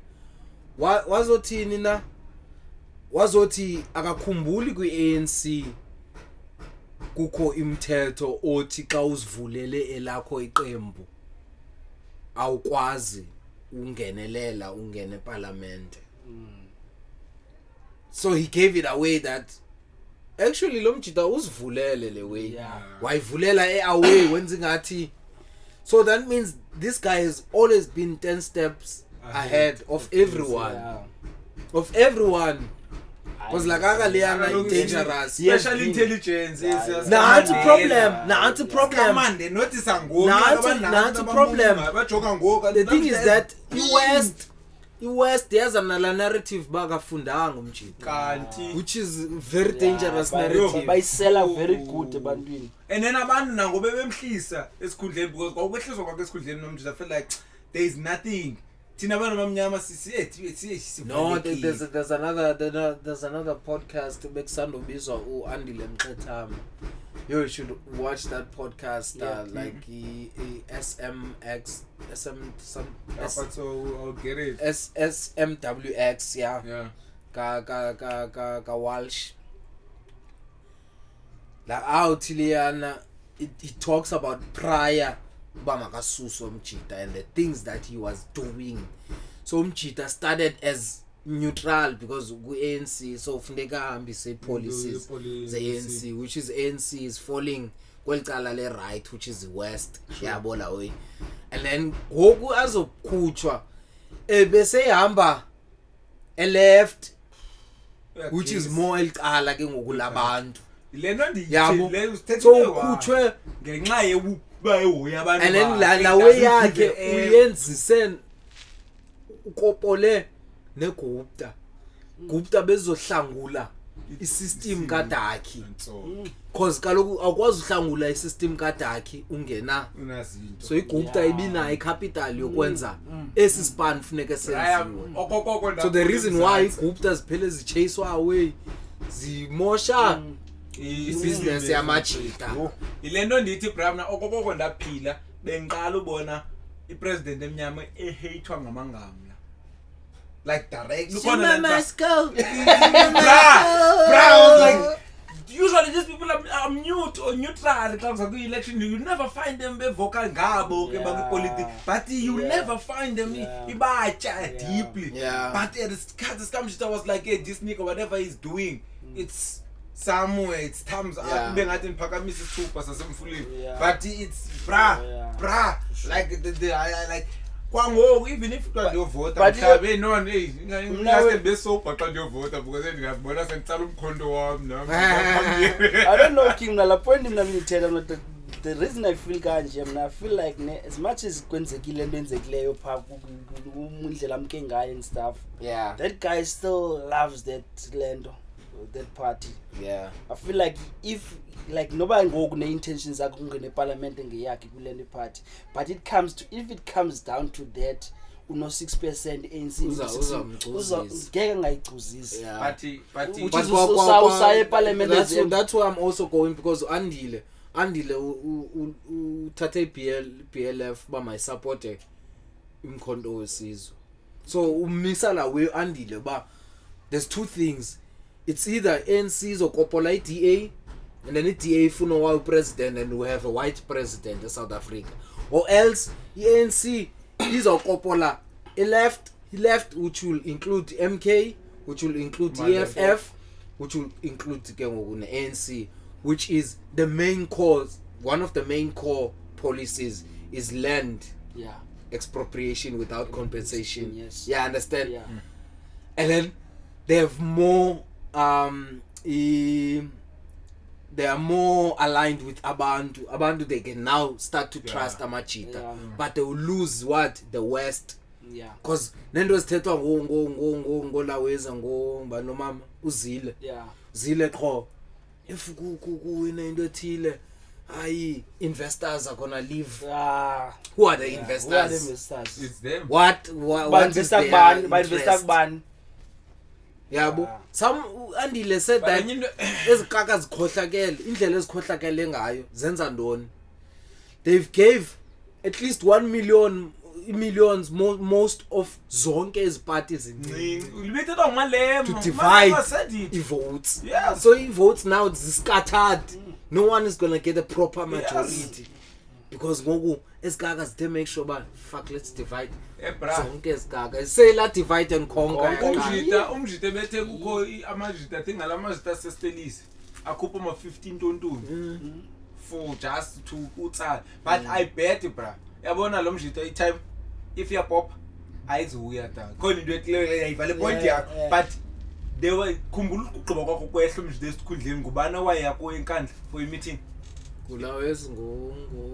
wazothini na wazothi akakhumbuli kwi-ANC kukho imithetho othi xa uzivulele elakho iqembu awukwazi ungenelela ungene eParliament so he gave it away that actually lo mjita usivulele le way Yeah. wayivulela away wenza ngathi so that means this guy has always been 10 steps ahead of everyone Yeah. because like akaliyana dangerous special intelligence nanti problem manje notice ngoku nanti problem bajoga ngoku the thing is that i-west yaza nala narrative bakafundanga umjita kanti which is very dangerous narrative bayisela very good ebantwini and then abantu nango bebemhlisa esikhundleni because kwakwehlizwa kwakhe esikhundleni nomjita I feel like there is nothing thina abantu bamnyama no there's another podcast bekusandobizwa uAndile Mqethama you should watch that podcast like SMX so I'll get it SMWX yeah ka Walsh like out Liliana he talks about prior Bamakasus Mchita and the things that he was doing. So Mchita started as neutral because ANC so funeka hambi say policies the ANC which is ANC is falling kwelcala le right which is the west yabo la way and then ngoku azokhutshwa bese ihamba left which is more elcala ke ngoku labantu leno yabo le usithethe so ukhutshwe ngenxa yebuya abantu and then la way yakhe uyenzise ukopole neGupta bezohlangula isystem kaDaki because kaloku akwazi uhlangula isystem kaDaki ungena unazinto so iGupta ibinayo icapital yokwenza esi span funeka senziwe okokoko so the reason why iGupta ziphele zichase away zimosha business yamajita ilento ndithi Bram okokoko ndaphila bengiqala ubona ipresident emnyama ehatewa ngamangamla like direct look on that bro like usually these people are mute or neutral xa kuza ku-election you never find them bevocal ngabo ke bakwipolitics but you never find them ibatya deeply but at the scamshit I was like hey this nigga whatever he's doing it's somewhere it's thumbs up bengathi niphakamisa isithupha sasemfuleni but it's bra like the I like kwangoku even if you don't vote mhlabe no hey ngase besopa xa ndiyovota because ndingazibona sengitsala umkhondo wami nami I don't know King la point mina ngithetha the reason I feel kanje mina I feel like as much as kwenzekile into enzekileyo pha umndlela amke ngayo and stuff that guy still loves that land that party I feel like if like noba ngoku ne intentions zakhe kungene parliament ngeyakhe kuleli party but if it comes down to that uno 6% ANC ngeke ngayicuzisi but usaye parliament that's why I'm also going because Andile uthathe BLF ba my supporter imkhonto wesizwe so umisa la we Andile ba there's two things it's either ANC zokopola iDA and then iDA ifuna wa president and we have a white president in South Africa or else ANC izokopola left which will include MK which will include EFF which will include ke ngoku ne-ANC which is the main cause one of the main core policies is land expropriation without compensation understand and then they have more they are more aligned with abantu they can now start to trust amajita but they will lose what the west because nento ezithethwa ngolaweza ngobanomama uzile qho if kuwina into ethile hayi investors are gonna leave who are the investors it's them what is investa kubani yabo some Andile said that ezikaka zikhohlakele indlela ezikhohlakele ngayo zenza ndoni they've gave at least 1 million millions most of zonke eziparties limited ongalema to divide votes so votes now scattered no one is going to get a proper majority because ngoku esikaka zithe make sure ba fuck let's divide zonke esikaka say la divide and conquer umjita bethe kukho amajita thingalamajita sestelisi akhupha ama 15 tontoni for just to utsala but I bet bra yabona lo mjito i-time if you pop ayizuya ta khona into eclear yayivale point yakho but they were khumbula ukugqiba kwakho kwehlo mjito esikhundleni ngubana wayakho enkandla for i-meeting kulawezi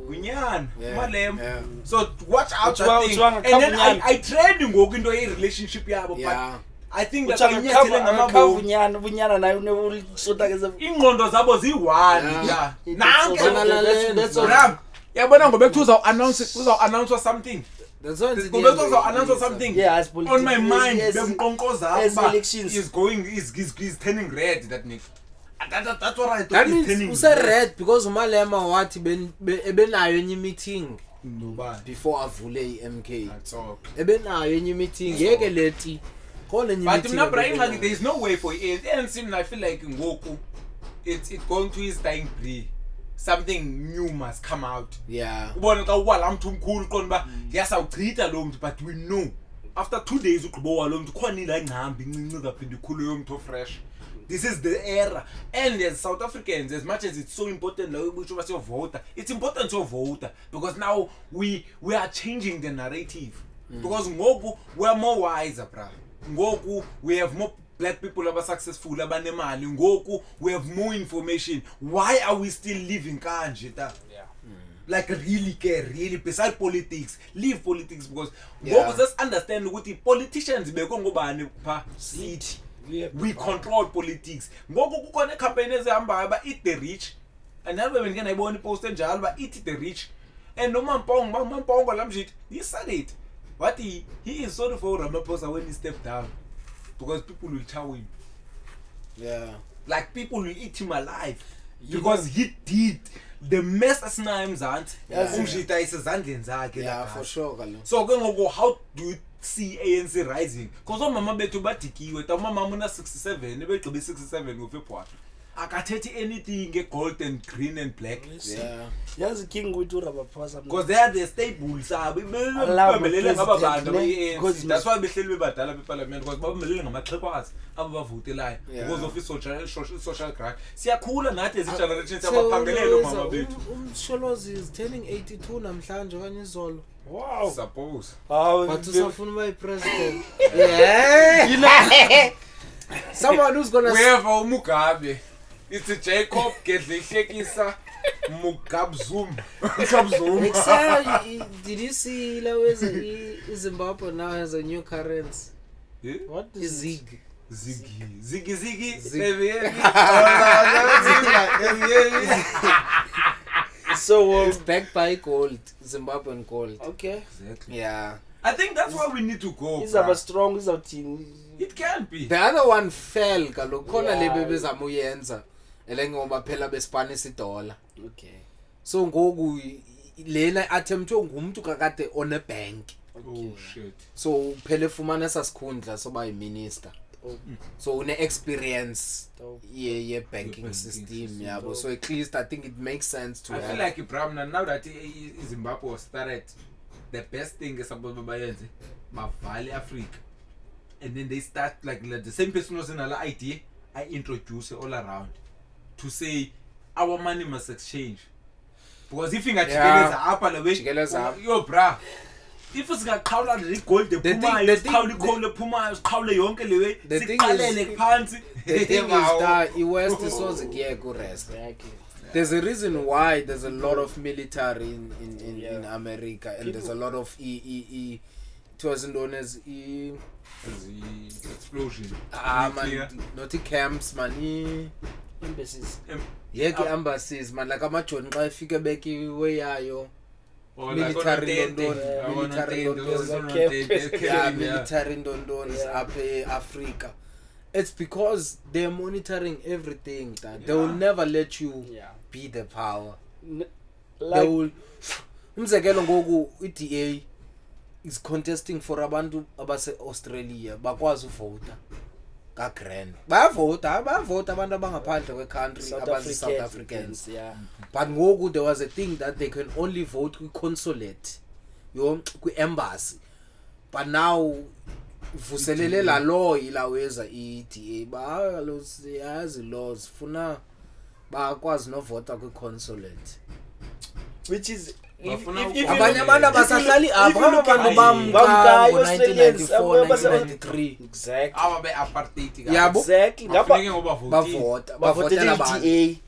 kunyana malem yeah. so watch out that thing and then I trained ngoku into ye-relationship yabo but I think that inyathele ngamabovu bunyana nayo uneusota ke ingqondo zabo ziyi-1 yeah nanke that's all. Bram yabona ngoba kuthi uzaw-announce something that's what ngoba kuthi uzaw-announce something Yeah, as on my mind as bemqonqoza as ukuba elections. he's turning red that nigga that's what I thought that he's means turning use red because umalema wathi ebenayo enye meeting Nobody. before avule i-MK That's all. ebenayo enye meeting ngeke leti khona enye But meeting mna Brian like there is no way for ANC I feel like ngoku it's going to his dying breed. Something new must come out. yeah Ubona xa ukwala mntu omkhulu qonda ba yasawuchitha lo mntu but we know after 2 days ugqibo walo mntu khona ila ngcambi incinci zaphinda ikhulu yomntu fresh. This is the era and as South Africans as much as it's so important like which was your voter it's important to vote because now we are changing the narrative because ngoku we are more wiser bra ngoku we have more black people aba successful abanemali ngoku we have more information why are we still living kanje ta like really beside politics leave politics because ngoku just understand ukuthi politicians beko ngobani pha city we control politics ngoku kukhona icampaign ezihambayo ba eat the rich and nabe bengena ibona ipost enjalo ba eat the rich and no Mampongo lamjit he said it what he is sorry for Ramaphosa when he stepped down because people will chow him like people will eat him alive because he did the mess asinayo emzansi umjita isezandleni zakhe for sure kalo so ke ngoku how do you see ANC rising because omama bethu badikiwe ta umama una 67 ebegqiba 67 ngoFebruary akathethi anything ngegold and green and black yazi king wethu Ramaphosa because they are the staples sabo bemelele ngaba bantu be-ANC that's why behleli bebadala beparliament because babemelele ngamaxhekwazi abo bavotelayo because of social grant siyakhula nathi as generation siyabaphangelela omama bethu umsholozi is turning 82 namhlanje kanye izolo wow suppose but usafuna uba president yeah you know someone who's gonna whoever umugabe it's a Jacob Gedlehlekisa Mugabzuma did you see Zimbabwe now has a new currency what is Ziggy so it's backed by gold Zimbabwean gold okay exactly yeah I think that's where we need to go is our strong is our team it can be the other one fell kaloku khona lebe bezama uyenza elengoba phela bespanisa dollar okay so ngoku lena attempt ngumuntu kakade on a bank oh shit so phela efumana sasikhundla soba yiminister so une experience ye banking system yabo so at least I think it makes sense to I feel like Bramna now that Zimbabwe was started the best thing is about bayenze bavale Africa and then they start like the same person was in an idea I introduce all around to say our money must exchange because if ingajikeleza apha la way yo bra if singaqhawula le gold ephumayo siqhawule ephumayo siqhawule yonke le way siqalele phansi the thing is that iwest soze kuye ku rest there's a reason why there's a lot of military in America and there's a lot of it was known as the explosion man not camps man embassies embassies man like amajoni xa efika bekiwe yayo military ndondons up Africa it's because they're monitoring everything that they will never let you be the power they will umzekelo ngoku iDA is contesting for abantu abase Australia bakwazi uvota ka grand bayavota abantu abangaphandle kwe country abazi South Africans but ngoku there was a thing that they can only vote ku consulate yo ku embassy but now vuselele la law ilaweza iDA ba yazi laws funa bakwazi novota kwi-consulate, which is abanye abantu abasahlali apha abantu bamka ngo-1994 exactly aba be-apartheid Yabo. exactly Bafuneke ngoba bavota bavotela abantu. i-DA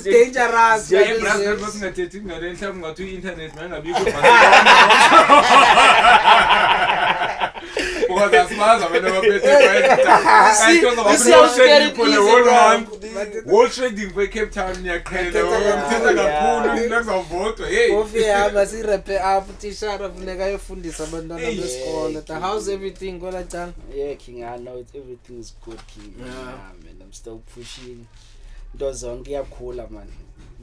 Dangerous. singathethi ngale mhlawumbe ngathi i-internet mangabikho because asibazi abantu World trading kwe-Cape Town niyaqhela mthetha kakhulu nakuzavotwa Kofi hamba sirepe up tishara funeka ayofundisa abantwana besikole. How's everything Kolachana? yeah King I know everything is good King man I'm still pushing into zonke iyakhula man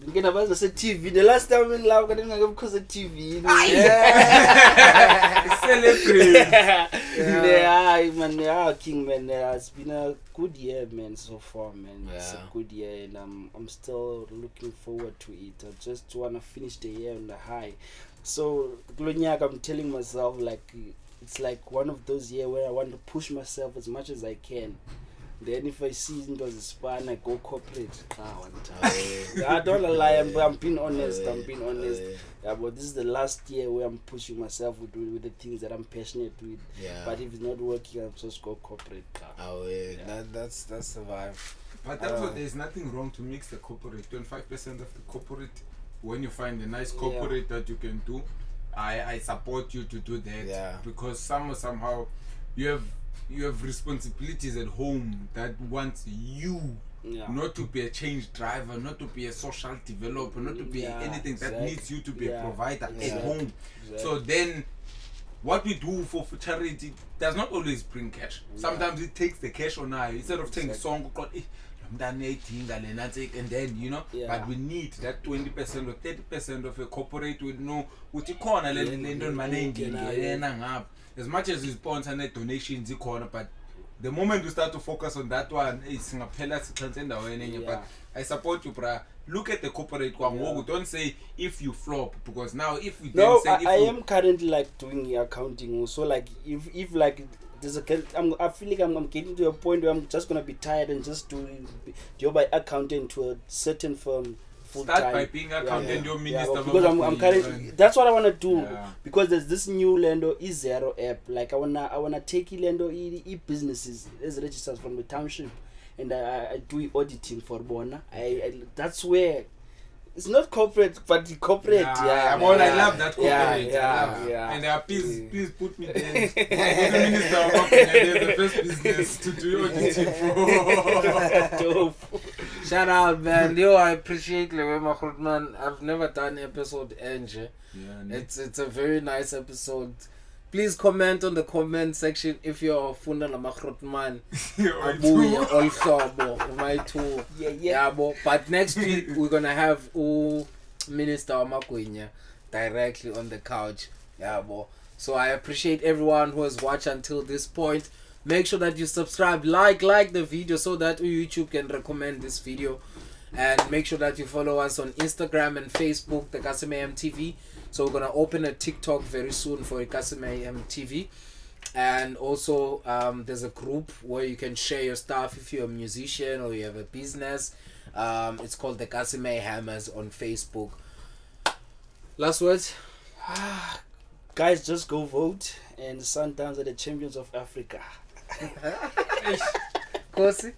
ngina bazo se TV the last time in love kanti ngakukhoze TV celebrate yeah man yeah King man it's been a good year man so far man it's a good year and I'm still looking forward to it I just want to finish the year on the high so kulonyaka I'm telling myself like it's like one of those years where I want to push myself as much as I can. Then if I see into the span, I go corporate. I don't lie, I'm being honest. Yeah, but this is the last year where I'm pushing myself with the things that I'm passionate with. Yeah. But if it's not working, I'll just go corporate. That's the vibe. But also there's nothing wrong to mix the corporate. 25% of the corporate, when you find a nice corporate that you can do, I support you to do that because somehow you have responsibilities at home that wants you not to be a change driver, not to be a social developer, not to be anything that needs you to be a provider at home. So then what we do for charity does not always bring cash. Sometimes it takes the cash on eye instead of taking song and then but we need that 20% or 30% of a corporate would know what you call as much as we sponsor net donations but the moment we start to focus on that one but I support you bra. Look at the corporate don't say if you flop because now if we I am currently like doing accounting also like if like I feel like I'm getting to a point where I'm just gonna be tired and just doing by accountant to a certain firm full time. Start by being accountant, your minister. Because I'm currently that's what I wanna do because there's this new Lendo E0 app. Like I wanna take Lendo e businesses as registered from the township and I do auditing for Bona. I that's where it's not corporate, but the corporate. I love that corporate. And please put me there. The minister of the first business to do auditing for. Dope. Shout out, man. Yo, I appreciate Lewe Makhotman. I've never done episode Enge. It's a very nice episode. Please comment on the comment section if you're Funda Makhotman. Abuye Olhlobo, my two. Yeah. But next week we're gonna have Minister Magwinya directly on the couch. So I appreciate everyone who has watched until this point. Make sure that you subscribe, like the video so that YouTube can recommend this video. And make sure that you follow us on Instagram and Facebook, the Kasime AM TV. So we're going to open a TikTok very soon for Kasime AM TV. And also there's a group where you can share your stuff if you're a musician or you have a business. It's called the Kasime Hammers on Facebook. Last words? Guys, just go vote. And Sundowns are the champions of Africa. Kosi?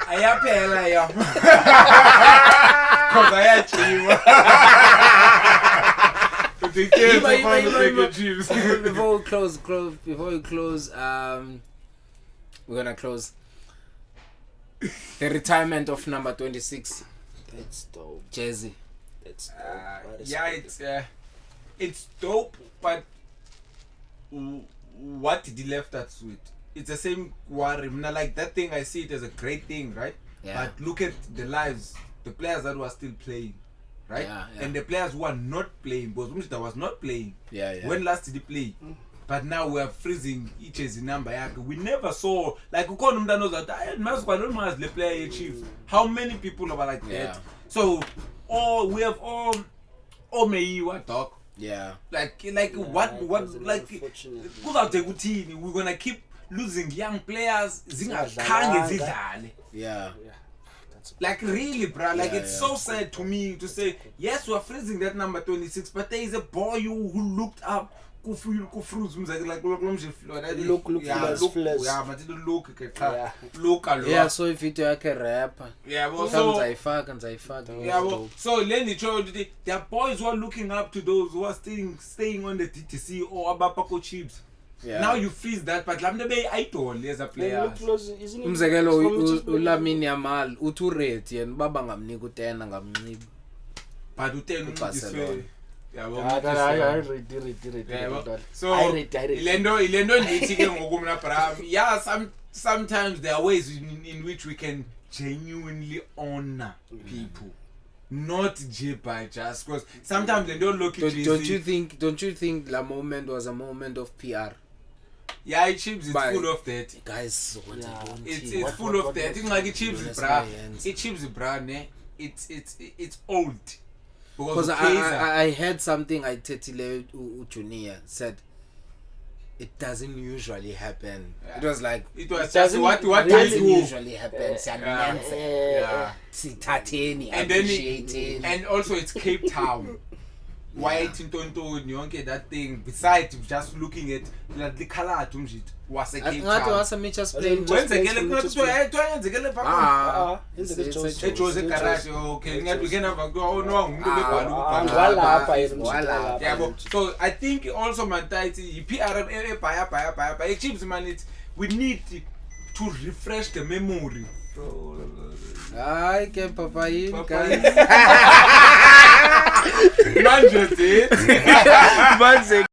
Ayaphela yo. Cause ayachiwa. Before we close, we're gonna close the retirement of number 26. That's dope. Jazzy. That's dope. It's dope, but what did he left us with? It's the same worry. Like that thing, I see it as a great thing, right? But look at the lives, the players that were still playing, right? And the players who are not playing, because Mr. was not playing. When last did he play? But now we are freezing each as a number. We never saw like we call them that knows that the player achieve. How many people are like that? So we have all Meiwa talk. Yeah. Like it what was like unfortunate. kuzawude kuthini we're gonna keep losing young players zingakhange zidlale. Yeah. Like really, bruh, like Yeah, it's yeah. so sad to me to say yes, we're freezing that number 26, but there is a boy who looked up. Like Look, Yeah, so if you like a rapper, yeah, well, so Lenny told there are boys who are looking up to those who are staying on the DTC or Abapako Chiefs. yeah. Now you freeze that, but Lamde Bay idol as a player. umzekelo uLamine Yamal uthi urate yena baba ngamnika u10 ngamncipha. But u10 Barcelona. yeah, so ilendo ndithi ke ngokumna Bram. Yeah, sometimes there are ways in which we can genuinely honor people. Not by just because sometimes they don't look at Don't you think that moment was a moment of PR? yeah, Chiefs is But- full of that. Guys, It's full of that. Things like Chiefs Honest bra. my hands. It Chiefs bra ne. It's old. Because I heard something I Tetile Junior said it doesn't usually happen. Yeah. It was like it was just doesn't what it do doesn't you do? usually happen. Yeah. Sithatheni, And then appreciating. and also it's Cape Town. White in Tonto, Nyonke, that thing. Besides just looking at the color was a Cape Ngathi Town. wasemitha Spain. Just- Wenzekele kungathi Ah, eJose garage okay ngiyadukena vakuthiwa umuntu Ah, bekubhala yabo. So I think also mantaiti PR baya Chiefs man, it's we need to refresh the memory. Hayi ke papa yini Papa guys. Manje